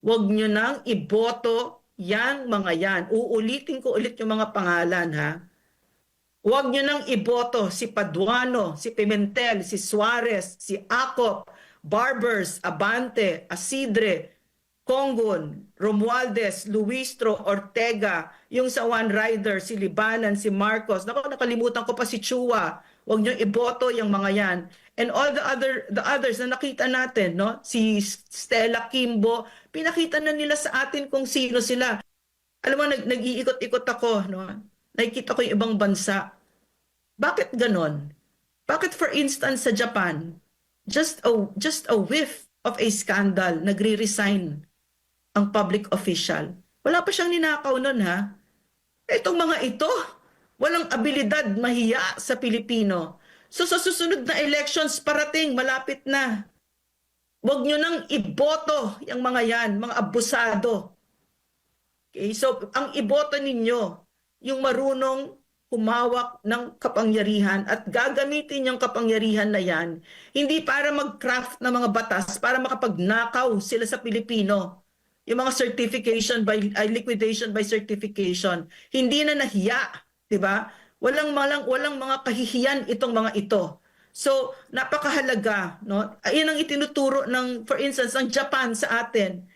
Huwag nyo nang iboto yang mga yan. Uulitin ko ulit yung mga pangalan, ha? Huwag nyo nang iboto si Paduano, si Pimentel, si Suarez, si Acop, Barbers, Abante, Asidre, Congon, Romualdez, Luistro, Ortega, yung sa One Rider, si Libanan, si Marcos. Naku, nakalimutan ko pa si Chua. Huwag nyo iboto yung mga yan. And all the others na nakita natin, no? Si Stella Kimbo, pinakita na nila sa atin kung sino sila. Alam mo, nag-iikot-ikot ako, no? Nakikita ko yung ibang bansa. Bakit ganon? Bakit for instance sa Japan, just a whiff of a scandal, nagre-resign ang public official. Wala pa siyang ninakaw nun, ha? Itong mga ito, walang abilidad mahiya sa Pilipino. So sa susunod na elections parating, malapit na. Huwag nyo nang iboto yung mga yan, mga abusado. Okay? So ang iboto ninyo, yung marunong humawak ng kapangyarihan at gagamitin yung kapangyarihan na yan, hindi para mag-craft ng mga batas para makapagnakaw sila sa Pilipino. Yung mga certification by liquidation by certification, hindi na nahiya, 'di ba? Walang mga kahihiyan itong mga ito. So, napakahalaga, no? Ayun ang itinuturo ng for instance ang Japan sa atin.